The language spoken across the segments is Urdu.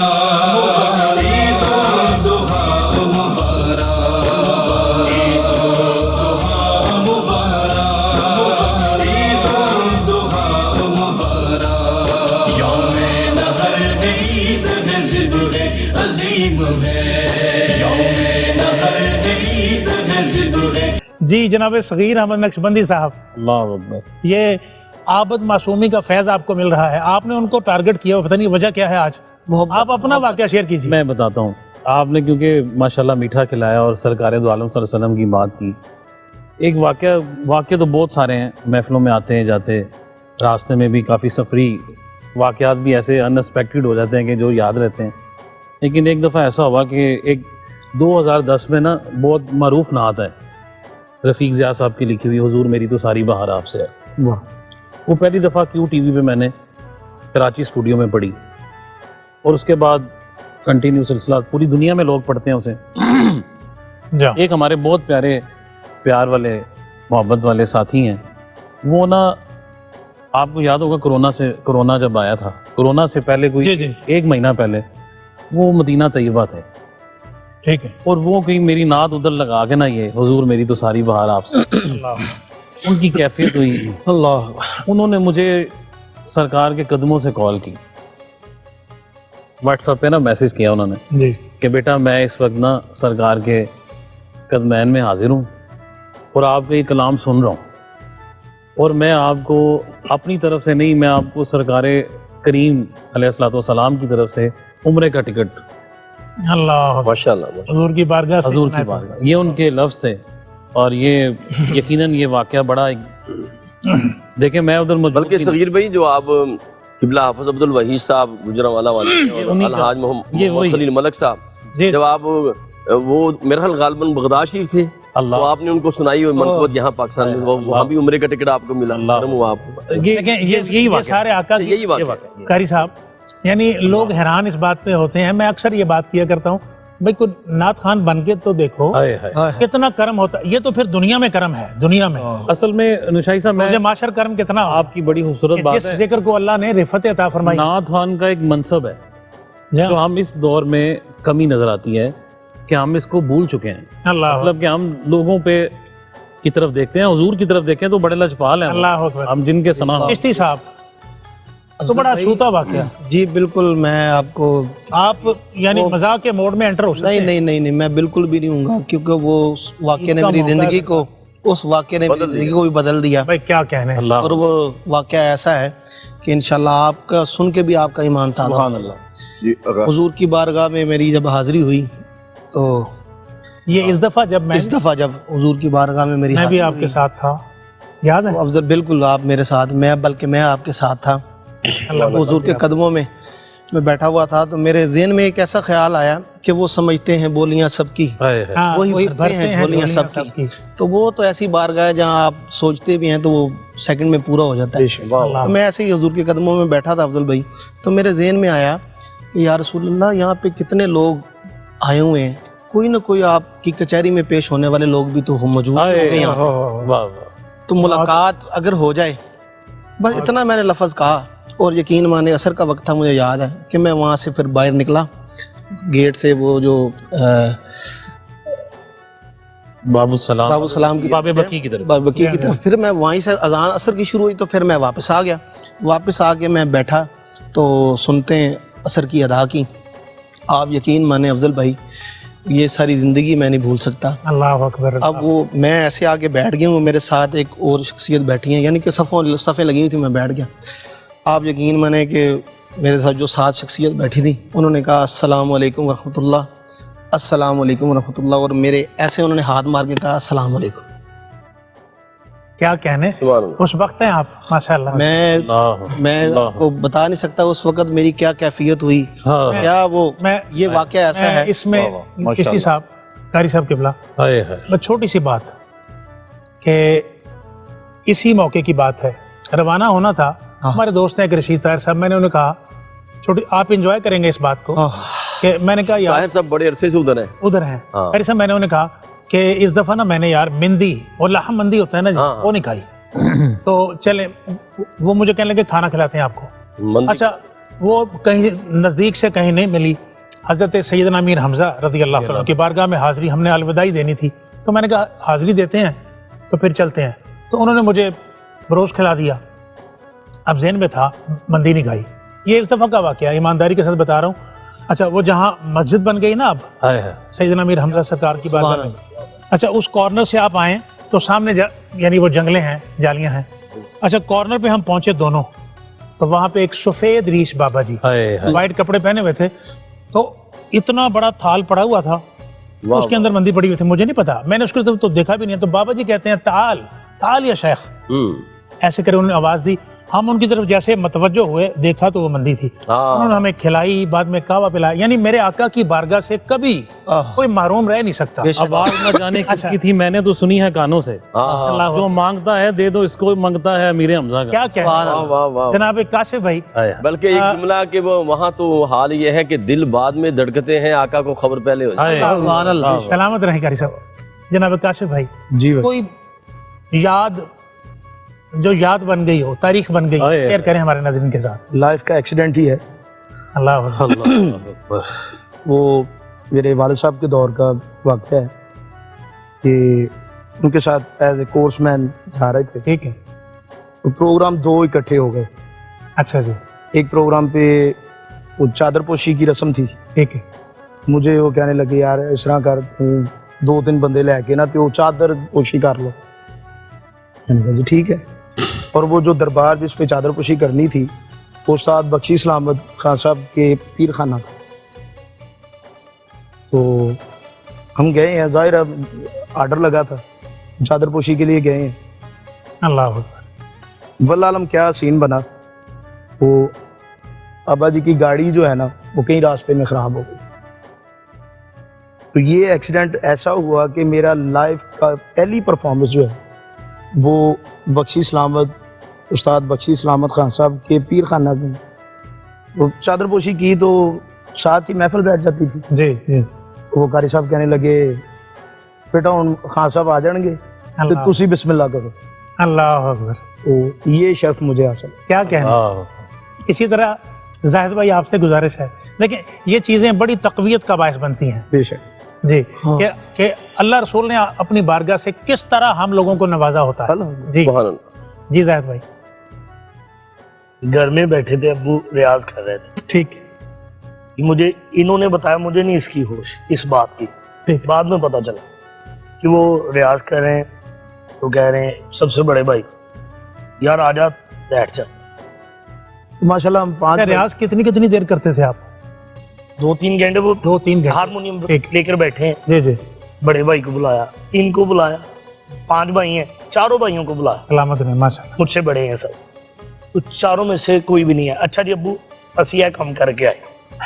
جی جناب صغیر احمد نقشبندی صاحب، اللہ اکبر، یہ عابد معصومی کا فیض آپ کو مل رہا ہے، آپ نے ان کو ٹارگٹ کیا، پتہ نہیں وجہ کیا ہے آج؟ آپ اپنا واقعہ شیئر کیجیے۔ میں بتاتا ہوں، آپ نے کیونکہ ماشاءاللہ میٹھا کھلایا اور سرکار دو عالم صلی اللہ علیہ وسلم کی بات کی۔ ایک واقعہ تو بہت سارے ہیں، محفلوں میں آتے ہیں جاتے، راستے میں بھی کافی سفری واقعات بھی ایسے ان ایکسپیکٹڈ ہو جاتے ہیں کہ جو یاد رہتے ہیں۔ لیکن ایک دفعہ ایسا ہوا کہ ایک 2010 میں نا بہت معروف نعت ہے رفیق ضیاء صاحب کی لکھی ہوئی، حضور میری تو ساری بہار آپ سے ہے۔ وہ پہلی دفعہ کیو ٹی وی پہ میں نے کراچی اسٹوڈیو میں پڑھی، اور اس کے بعد کنٹینیو سلسلہ پوری دنیا میں لوگ پڑھتے ہیں اسے۔ ایک ہمارے بہت پیار والے محبت والے ساتھی ہیں، وہ نا آپ کو یاد ہوگا کرونا جب آیا تھا، کرونا سے پہلے کوئی ایک مہینہ پہلے وہ مدینہ طیبہ تھے، ٹھیک ہے، اور وہ کہیں میری نعت ادھر لگا کے نا، یہ حضور میری تو ساری بہار آپ سے، ان کی کیفیت ہوئی اللہ، انہوں نے مجھے سرکار کے قدموں سے کال کی، واٹس ایپ پہ نا میسج کیا انہوں نے جی کہ بیٹا میں اس وقت نا سرکار کے قدمین میں حاضر ہوں اور آپ کا یہ کلام سن رہا ہوں، اور میں آپ کو اپنی طرف سے نہیں، میں آپ کو سرکار کریم علیہ الصلوۃ والسلام کی طرف سے عمرے کا ٹکٹ، اللہ ماشاءاللہ حضور کی بارگاہ سے، حضور کی بارگاہ، یہ ان کے لفظ تھے۔ اور یہ یقیناً یہ واقعہ بڑا دیکھیں میں ادھر بلکہ صغیر بھائی جو آپ قبلہ حافظ عبد الوحید صاحب گجرانوالہ والے اور الحاج محمد خلیل ملک صاحب، جب آپ وہ میرا خیال غالباً بغداد شریف تھے، تو آپ نے ان کو سنائی اور منقبت یہاں پاکستان میں، وہاں بھی عمرے کا ٹکٹ آپ کو ملا، یہی سارے آقا یہی واقعہ قاری صاحب، یعنی لوگ حیران اس بات پہ ہوتے ہیں۔ میں اکثر یہ بات کیا کرتا ہوں، بھئی کوئی نعت خان بن کے تو دیکھو کتنا کرم ہوتا ہے، یہ تو پھر دنیا میں کرم ہے، دنیا میں اصل میں نشائی صاحب مجھے معاشر کرم کتنا ہو، آپ کی بڑی خوبصورت بات جس ہے، ذکر کو اللہ نے رفعت عطا فرمائی، نعت خوان کا ایک منصب ہے جو ہم اس دور میں کمی نظر آتی ہے کہ ہم اس کو بھول چکے ہیں، مطلب کہ ہم لوگوں پہ کی طرف دیکھتے ہیں، حضور کی طرف دیکھیں تو بڑے لجپال ہیں اللہ اکبر، ہم جن کے سنا۔ چشتی صاحب تو بڑا چھوتا واقعہ، جی بالکل، میں آپ کو آپ یعنی مذاق کے موڈ میں انٹر ہو سکتے ہیں؟ نہیں میں بالکل بھی نہیں ہوں گا، کیونکہ وہ واقعے نے میری زندگی کو، اس واقعے نے میری زندگی کو بھی بدل دیا، بھائی کیا کہنے، اور وہ واقعہ ایسا ہے کہ انشاءاللہ آپ کا سن کے بھی آپ کا ایمان تازہ سبحان اللہ۔ حضور کی بارگاہ میں میری جب حاضری ہوئی تو یہ اس دفعہ جب جب حضور کی بارگاہ میں میری میں بھی آپ کے ساتھ تھا، یاد ہے؟ افضل بالکل آپ میرے ساتھ، بلکہ میں آپ کے ساتھ تھا، حضور کے قدموں میں میں بیٹھا ہوا تھا، تو میرے ذہن میں ایک ایسا خیال آیا کہ وہ سمجھتے ہیں بولیاں سب کی، وہی بھرتے ہیں جھولیاں سب کی، تو وہ تو ایسی بارگاہ ہے جہاں آپ سوچتے بھی ہیں تو وہ سیکنڈ میں پورا ہو جاتا ہے۔ میں ایسے ہی حضور کے قدموں میں بیٹھا تھا افضل بھائی، تو میرے ذہن میں آیا کہ یا رسول اللہ، یہاں پہ کتنے لوگ آئے ہوئے ہیں، کوئی نہ کوئی آپ کی کچہری میں پیش ہونے والے لوگ بھی تو موجود ہیں یہاں، تو ملاقات اگر ہو جائے، بس اتنا میں نے لفظ کہا، اور یقین مانے عصر کا وقت تھا، مجھے یاد ہے کہ میں وہاں سے پھر باہر نکلا گیٹ سے، وہ جو باب السلام کی باب بکی کی طرف، پھر میں وہیں سے اذان عصر کی شروع ہوئی، تو پھر میں واپس آ گیا، واپس آ کے میں بیٹھا تو سنتے ہیں عصر کی ادا کی، آپ یقین مانے افضل بھائی یہ ساری زندگی میں نہیں بھول سکتا۔ اللہ اکبر۔ اب وہ میں ایسے آگے بیٹھ گیا ہوں، میرے ساتھ ایک اور شخصیت بیٹھی ہیں، یعنی کہ صفیں لگی ہوئی تھی، میں بیٹھ گیا، آپ یقین مانیں کہ میرے ساتھ جو 7 شخصیت بیٹھی تھی، انہوں نے کہا السلام علیکم ورحمۃ اللہ، السلام علیکم ورحمۃ اللہ، اور میرے ایسے انہوں نے ہاتھ مار کے کہا السلام علیکم۔ کیا کہنے، اس وقت ہیں آپ ماشاءاللہ، میں کو بتا نہیں سکتا اس وقت میری کیا کیفیت ہوئی، کیا وہ یہ واقعہ ایسا ہے۔ اس میں چشتی صاحب، قاری صاحب قبلہ، بس چھوٹی سی بات کہ اسی موقع کی بات ہے، روانہ ہونا تھا، ہمارے دوست ہیں ایک رشید طاہر صاحب، میں نے انہیں کہا چھوٹی آپ انجوائے کریں گے اس بات کو، کہ میں نے کہا یار طاہر صاحب بڑے عرصے سے ادھر ہیں، قاری صاحب میں نے انہیں کہا کہ اس دفعہ نا میں نے یار مندی اور لحم مندی ہوتا ہے نا جی، وہ نہیں کھائی، تو چلیں، وہ مجھے کہنے لگے کھانا کھلاتے ہیں آپ کو، اچھا وہ کہیں نزدیک سے کہیں نہیں ملی. حضرت سیدنا امیر حمزہ رضی اللہ عنہ کی بارگاہ میں حاضری ہم نے الوداعی دینی تھی, تو میں نے کہا حاضری دیتے ہیں تو پھر چلتے ہیں. تو انہوں نے مجھے بروز کھلا دیا. اب ذہن میں تھا مندی نہیں کھائی. یہ اس دفعہ کا واقعہ ایمانداری کے ساتھ بتا رہا ہوں. اچھا وہ جہاں مسجد بن گئی نا اب سیدنا امیر حمزہ سرکار کی بارگاہ میں, اچھا اس کارنر سے آپ آئیں تو سامنے یعنی وہ جنگلیں ہیں, جالیاں ہیں. اچھا کارنر پہ ہم پہنچے دونوں, تو وہاں پہ ایک سفید ریش بابا جی وائٹ کپڑے پہنے ہوئے تھے, تو اتنا بڑا تھال پڑا ہوا تھا, اس کے اندر مندی پڑی ہوئی تھی. مجھے نہیں پتا, میں نے اس کو تو دیکھا بھی نہیں. تو بابا جی کہتے ہیں تعال تعال یا شیخ, ایسے کرے انہوں نے آواز دی. ہم ان کی طرف جیسے متوجہ ہوئے, دیکھا تو وہ مندی تھی. انہوں نے ہمیں کھلائی, بعد میں کہوا پلایا. یعنی میرے آقا کی بارگاہ سے کبھی کوئی محروم رہ نہیں سکتا. آواز نہ جانے کس کی تھی, میں نے تو سنی ہے کانوں سے. جو مانگتا ہے دے دو, اس کو مانگتا ہے امیر حمزہ کا. کیا جناب کاشف بھائی, بلکہ ایک جملہ کہ وہ وہاں تو حال یہ ہے کہ دل بعد میں دھڑکتے ہیں, آقا کو خبر پہلے ہو جائے. سلامت رہیں قاری صاحب. جناب کاشف بھائی, کوئی یاد جو یاد بن گئی ہو, تاریخ بن گئی, شیئر کریں ہمارے ناظرین کے ساتھ. لائف کا ایکسیڈنٹ ہی ہے. اللہ وہ میرے والد صاحب کے دور کا واقعہ ہے کہ ان کے ساتھ ایز اے کورس مین جا رہے تھے. ٹھیک ہے. پروگرام دو اکٹھے ہو گئے. اچھا جی. ایک پروگرام پہ وہ چادر پوشی کی رسم تھی. ٹھیک ہے. مجھے وہ کہنے لگے یار اس طرح کر, 2-3 بندے لے کے نا تو وہ چادر پوشی کر لو. میں نے کہا جی ٹھیک ہے. اور وہ جو دربار جس پہ چادر پوشی کرنی تھی وہ استاد بخشی سلامت خان صاحب کے پیر خانہ تھا. تو ہم گئے ہیں, ظاہر آرڈر لگا تھا, چادر پوشی کے لیے گئے ہیں. اللہ واللہ عالم کیا سین بنا. وہ ابا جی کی گاڑی جو ہے نا وہ کہیں راستے میں خراب ہو گئی. تو یہ ایکسیڈنٹ ایسا ہوا کہ میرا لائف کا پہلی پرفارمنس جو ہے وہ بخشی سلامت استاد بخشی سلامت خان صاحب کے پیر خانہ میں وہ چادر پوشی کی, تو ساتھ ہی محفل بیٹھ جاتی تھی. جی. وہ قاری صاحب کہنے لگے بیٹا ہوں خان صاحب آ جان گے تو تسی بسم اللہ کرو. اللہ اکبر. تو یہ شرف مجھے حاصل. کیا کہنا. اسی طرح زاہد بھائی آپ سے گزارش ہے, لیکن یہ چیزیں بڑی تقویت کا باعث بنتی ہیں. بے شک جی. کہ اللہ رسول نے اپنی بارگاہ سے کس طرح ہم لوگوں کو نوازا ہوتا ہے. جی جی زاہد بھائی. گھر میں بیٹھے تھے, ابو ریاض کر رہے تھے. ٹھیک. مجھے انہوں نے بتایا, مجھے نہیں اس کی ہوش اس بات کی. بعد میں پتا چلا کہ وہ ریاض کر رہے ہیں, تو کہہ رہے ہیں سب سے بڑے بھائی یار آ جا بیٹھ جا. ماشاءاللہ ہم 5 ریاض کتنی دیر کرتے تھے آپ؟ 2-3 گھنٹے. وہ 2-3 گھنٹے ہارمونیم لے کر بیٹھے ہیں. جی جی. بڑے بھائی کو بلایا, ان کو بلایا, 5 بھائی ہیں, چاروں بھائیوں کو بلایا. سلامت رہیں ماشاءاللہ. مجھ سے بڑے ہیں سب, تو چاروں میں سے کوئی بھی نہیں ہے. اچھا جی ابو اسی ہے کم کر کے آئے.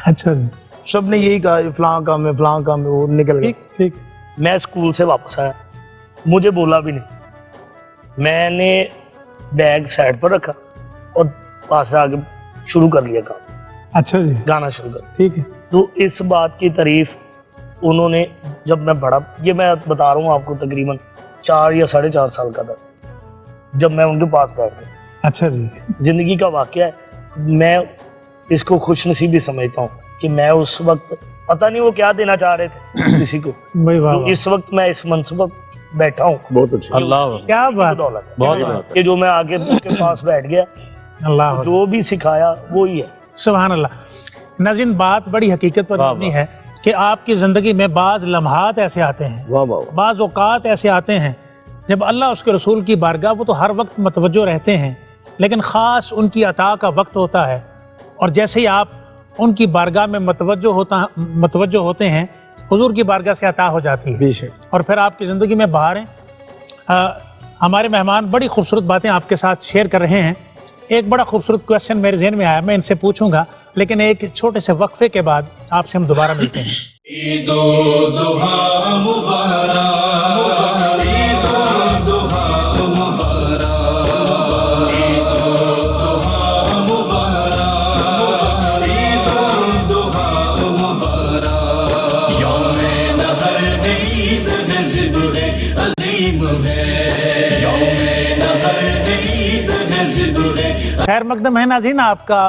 اچھا جی. سب نے یہی کہا فلاں کام ہے فلاں کام ہے, وہ نکل گئے. ٹھیک. میں اسکول سے واپس آیا, مجھے بولا بھی نہیں. میں نے بیگ سائڈ پر رکھا اور پاس سے آگے شروع کر لیا کام. اچھا جی. گانا شروع کر. ٹھیک ہے. تو اس بات کی تعریف انہوں نے, جب میں بڑا, یہ میں بتا رہا ہوں آپ کو تقریباً 4 یا 4.5 سال کا تھا جب میں ان کے پاس بیٹھ گیا. اچھا جی. زندگی کا واقعہ ہے. میں اس کو خوش نصیبی سمجھتا ہوں کہ میں اس وقت پتہ نہیں وہ کیا دینا چاہ رہے تھے کسی کو, تو اس وقت میں اس منصب بیٹھا ہوں. بہت اچھا. اللہ کیا بات ہے کہ جو میں آگے کے پاس بیٹھ گیا, اللہ جو بھی سکھایا وہی ہے. سبحان اللہ. ناظرین بات بڑی حقیقت پر مبنی ہے کہ آپ کی زندگی میں بعض لمحات ایسے آتے ہیں, بعض اوقات ایسے آتے ہیں جب اللہ اس کے رسول کی بارگاہ, وہ تو ہر وقت متوجہ رہتے ہیں, لیکن خاص ان کی عطا کا وقت ہوتا ہے, اور جیسے ہی آپ ان کی بارگاہ میں متوجہ ہوتے ہیں, حضور کی بارگاہ سے عطا ہو جاتی ہے, اور پھر آپ کی زندگی میں بہاریں. ہمارے مہمان بڑی خوبصورت باتیں آپ کے ساتھ شیئر کر رہے ہیں. ایک بڑا خوبصورت کویسچن میرے ذہن میں آیا, میں ان سے پوچھوں گا, لیکن ایک چھوٹے سے وقفے کے بعد آپ سے ہم دوبارہ ملتے ہیں. عید الضحیٰ مبارک, عید الضحیٰ مبارک, عید الضحیٰ مبارک, عید الضحیٰ مبارک. یوم نحر ہے, عید ہے, ذبح عظیم ہے, یوم نحر ہے, عید ہے, ذبح. خیر مقدم ہے ناظرین آپ کا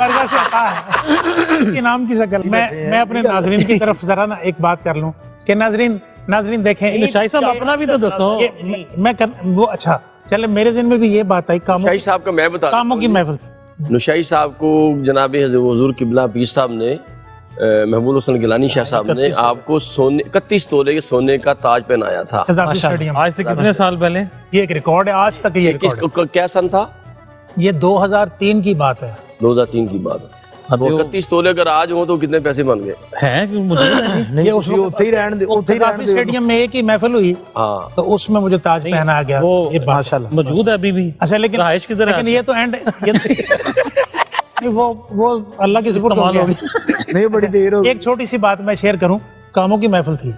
بارگاہ سے عطا ہے اس کے نام کی شکل. میں اپنے ناظرین کی طرف ذرا نا ایک بات کر لوں کہ ناظرین دیکھیں شاہی صاحب اپنا بھی تو دسو. میں وہ اچھا چلے میرے ذہن میں بھی یہ بات آئی شاہی صاحب کا میں بتا کاموں کی محفل. نشائی صاحب کو جناب حضور قبلہ پیر صاحب نے محبوب حسن گیلانی شاہ صاحب نے آپ کو 31 تولے کے سونے کا تاج پہنایا تھا. آج سے کتنے سال پہلے؟ یہ ایک ریکارڈ ہے آج تک. یہ ریکارڈ کیا سن تھا؟ یہ 2003 کی بات ہے. 2003 کی بات ہے. 31 تولے اگر آج ہوں تو کتنے پیسے بن گئے ہیں؟ یہ اس وقت ہی رہن دے. اسٹیڈیم میں ایک ہی محفل ہوئی تو اس میں مجھے تاج پہنایا گیا. وہ ماشاءاللہ موجود ہے ابھی بھی. اچھا لیکن یہ تو اینڈ وہ اللہ کی سپرد ہو گیا. نہیں بڑی دیر ہو. ایک چھوٹی سی بات میں شیئر کروں. کاموں کی محفل تھی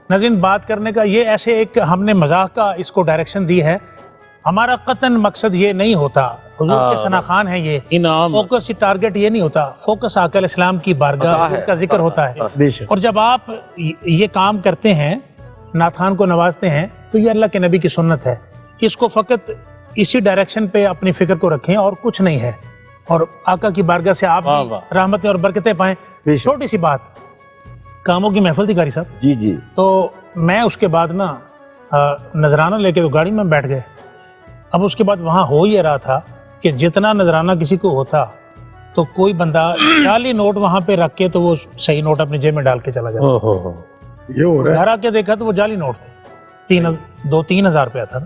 ناظرین. بات کرنے کا یہ ایسے ایک ہم نے مذاق کا اس کو ڈائریکشن دی ہے. ہمارا قطن مقصد یہ نہیں ہوتا. حضور کے ثناخوان ہیں یہ. فوکس ٹارگٹ یہ نہیں ہوتا. فوکس آقا علیہ السلام کی بارگاہ کا ذکر ہوتا ہے. اور جب آپ یہ کام کرتے ہیں نعت کو نوازتے ہیں تو یہ اللہ کے نبی کی سنت ہے. اس کو فقط اسی ڈائریکشن پہ اپنی فکر کو رکھیں اور کچھ نہیں ہے. اور آقا کی بارگاہ سے آپ رحمتیں اور برکتیں پائیں. چھوٹی سی بات کاموں کی محفل تھی قاری صاحب. جی تو میں اس کے بعد نا نذرانہ لے کے گاڑی میں بیٹھ گئے. اب اس کے بعد وہاں ہو یہ رہا تھا کہ جتنا نذرانہ کسی کو ہوتا تو کوئی بندہ جعلی نوٹ وہاں پہ رکھ کے تو وہ صحیح نوٹ اپنی جیب میں ڈال کے چلا جاتا. یہ ہو رہا ہے. گھر آ کے دیکھا تو وہ جعلی نوٹ تھے. 2-3 ہزار روپیہ تھا نا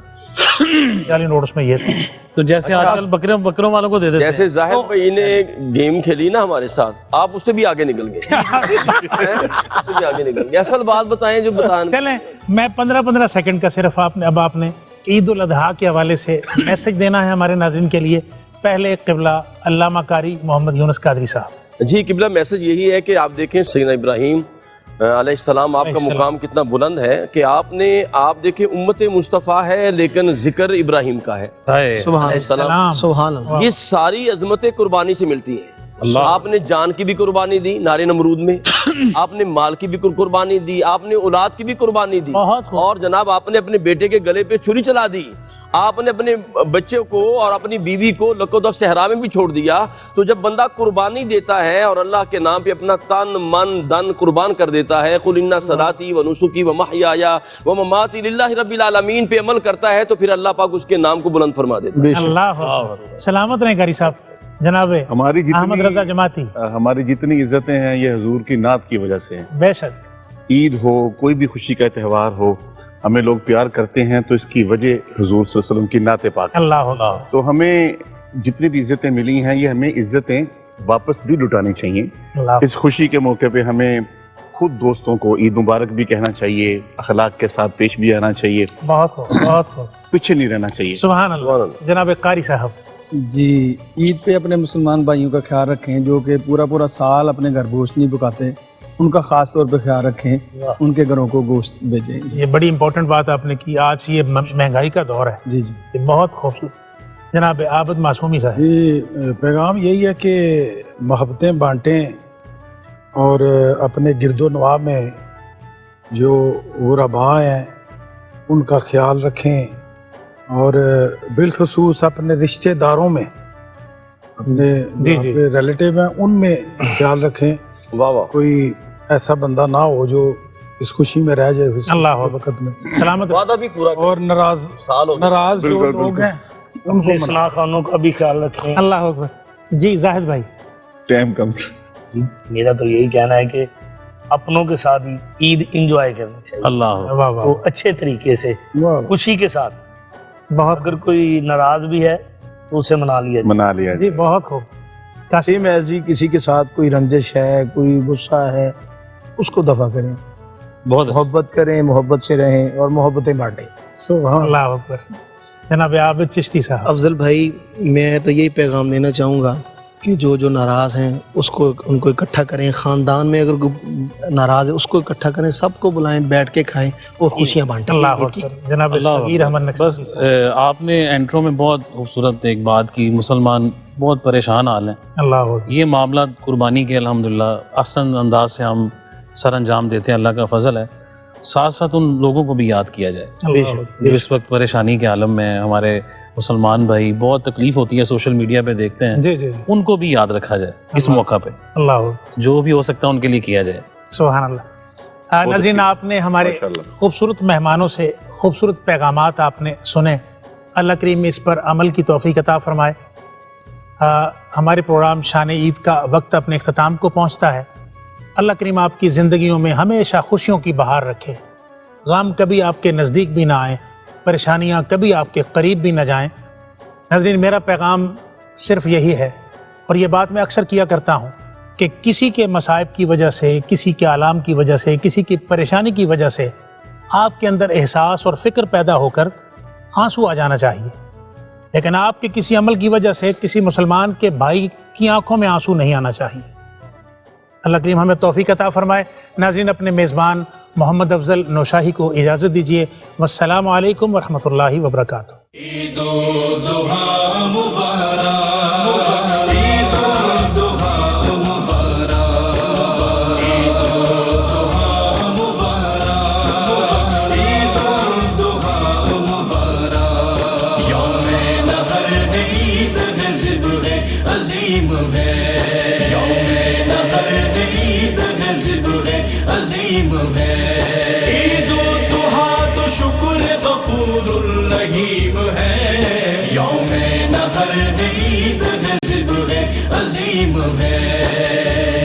جعلی نوٹ اس میں یہ تھے. تو جیسے آج کل بکروں والوں کو دے دیتے ہیں. جیسے زاہد بھائی نے گیم کھیلی نا ہمارے ساتھ, آپ اس سے بھی آگے نکل گئے. اصل بات بتائیں جو بتائیں. چلیں میں 15 سیکنڈ کا صرف آپ نے عید الاضحیٰ کے حوالے سے میسج دینا ہے ہمارے ناظرین کے لیے. پہلے قبلہ علامہ قاری محمد یونس قادری صاحب. جی قبلہ میسج یہی ہے کہ آپ دیکھیں سیدنا ابراہیم علیہ السلام آپ کا مقام کتنا بلند ہے کہ آپ دیکھیں امت مصطفیٰ ہے لیکن ذکر ابراہیم کا ہے. سبحان اللہ. یہ ساری عظمتیں قربانی سے ملتی ہیں. آپ نے جان کی بھی قربانی دی نار نمرود میں, آپ نے مال کی بھی قربانی دی, آپ نے اولاد کی بھی قربانی دی, اور جناب آپ نے اپنے بیٹے کے گلے پہ چھری چلا دی, آپ نے اپنے بچے کو اور اپنی بیوی کو لقد صحرا میں بھی چھوڑ دیا. تو جب بندہ قربانی دیتا ہے اور اللہ کے نام پہ اپنا تن من دن قربان کر دیتا ہے, قل ان صلاتی و نسکی و محیای و مماتی للہ رب العالمین پہ عمل کرتا ہے تو پھر اللہ پاک اس کے نام کو بلند فرما دیتا ہے. اللہ سلامت رہیں قاری صاحب. جناب احمد رضا جماعتی, ہماری جتنی عزتیں ہیں یہ حضور کی نعت کی وجہ سے ہیں. بے شک. عید ہو کوئی بھی خوشی کا تہوار ہو ہمیں لوگ پیار کرتے ہیں تو اس کی وجہ حضور صلی اللہ علیہ وسلم کی نعت پاک. اللہ تو ہمیں جتنی بھی عزتیں ملی ہیں یہ ہمیں عزتیں واپس بھی لٹانی چاہیے. اس خوشی کے موقع پہ ہمیں خود دوستوں کو عید مبارک بھی کہنا چاہیے, اخلاق کے ساتھ پیش بھی آنا چاہیے, بہت پیچھے نہیں رہنا چاہیے. سبحان اللہ. جناب قاری صاحب جی عید پہ اپنے مسلمان بھائیوں کا خیال رکھیں جو کہ پورا سال اپنے گھر گوشت نہیں پکاتے, ان کا خاص طور پہ خیال رکھیں, ان کے گھروں کو گوشت بھیجیں. یہ بڑی امپورٹنٹ بات آپ نے کی. آج یہ مہنگائی کا دور ہے. جی یہ بہت خوبصورت. جناب عابد معصومی صاحب جی پیغام یہی ہے کہ محبتیں بانٹیں اور اپنے گرد و نواح میں جو غرباء ہیں ان کا خیال رکھیں, اور بالخصوص اپنے رشتہ داروں میں اپنے ریلیٹیو ہیں ان میں خیال رکھیں. کوئی ایسا بندہ نہ ہو جو اس خوشی میں رہ جائے اللہ وقت میں سلامت وعدہ بھی پورا. اور ناراض جو لوگ ہیں ان کو اپنے خانوں کا بھی خیال رکھیں. اللہ اکبر. جی زاہد بھائی ٹائم کم. جی میرا تو یہی کہنا ہے کہ اپنوں کے ساتھ عید انجوائے کرنی چاہیے. اللہ کو اچھے طریقے سے خوشی کے ساتھ. بہت اگر کوئی ناراض بھی ہے تو اسے منا لیا. جی بہت خوب. قاسم ایسی کسی کے ساتھ کوئی رنجش ہے, کوئی غصہ ہے, اس کو دفع کریں. بہت محبت کریں, محبت سے رہیں اور محبتیں بانٹیں. سبحان اللہ اکبر. جناب عابد چشتی صاحب. افضل بھائی میں تو یہی پیغام دینا چاہوں گا کہ جو ناراض ہیں ان کو اکٹھا کریں. خاندان میں اگر ناراض ہے اس کو اکٹھا کریں, سب کو بلائیں, بیٹھ کے کھائیں اور خوشیاں بانٹیں. اللہ اکبر. جناب صغیر احمد نقوی. بس آپ نے انٹرو میں بہت خوبصورت ایک بات کی. مسلمان بہت پریشان حال ہیں. اللہ اکبر. یہ معاملات قربانی کے الحمدللہ احسن انداز سے ہم سر انجام دیتے ہیں, اللہ کا فضل ہے. ساتھ ساتھ ان لوگوں کو بھی یاد کیا جائے جو اس وقت پریشانی کے عالم میں ہیں. ہمارے مسلمان بھائی بہت تکلیف ہوتی ہے سوشل میڈیا پہ دیکھتے ہیں, جی جی ان کو بھی یاد رکھا جائے اس موقع پہ, اللہ جو بھی ہو سکتا ہے ان کے لیے کیا جائے. سبحان اللہ. ناظرین, آپ نے ہمارے خوبصورت مہمانوں سے خوبصورت پیغامات آپ نے سنے. اللہ کریم اس پر عمل کی توفیق عطا فرمائے. ہمارے پروگرام شان عید کا وقت اپنے اختتام کو پہنچتا ہے. اللہ کریم آپ کی زندگیوں میں ہمیشہ خوشیوں کی بہار رکھے. غم کبھی آپ کے نزدیک بھی نہ آئیں, پریشانیاں کبھی آپ کے قریب بھی نہ جائیں. ناظرین, میرا پیغام صرف یہی ہے, اور یہ بات میں اکثر کیا کرتا ہوں, کہ کسی کے مصائب کی وجہ سے, کسی کے آلام کی وجہ سے, کسی کی پریشانی کی وجہ سے آپ کے اندر احساس اور فکر پیدا ہو کر آنسو آ جانا چاہیے, لیکن آپ کے کسی عمل کی وجہ سے کسی مسلمان کے بھائی کی آنکھوں میں آنسو نہیں آنا چاہیے. اللہ کریم ہمیں توفیق عطا فرمائے. ناظرین, اپنے میزبان محمد افضل نوشاہی کو اجازت دیجیے. والسلام علیکم ورحمۃ اللہ وبرکاتہ. عید الضحیٰ مبارک, عید الضحیٰ مبارک, عید الضحیٰ مبارک, عید الضحیٰ مبارک. یوم نحر ہے, عید ہے, ذبح عظیم ہے. یوم نحر ہے, عید ہے, ذبح عظیم ہے. عید الضحیٰ تو شکر غفور الرحیم ہے. یوم نحر ہے, عید ہے, ذبح عظیم ہے.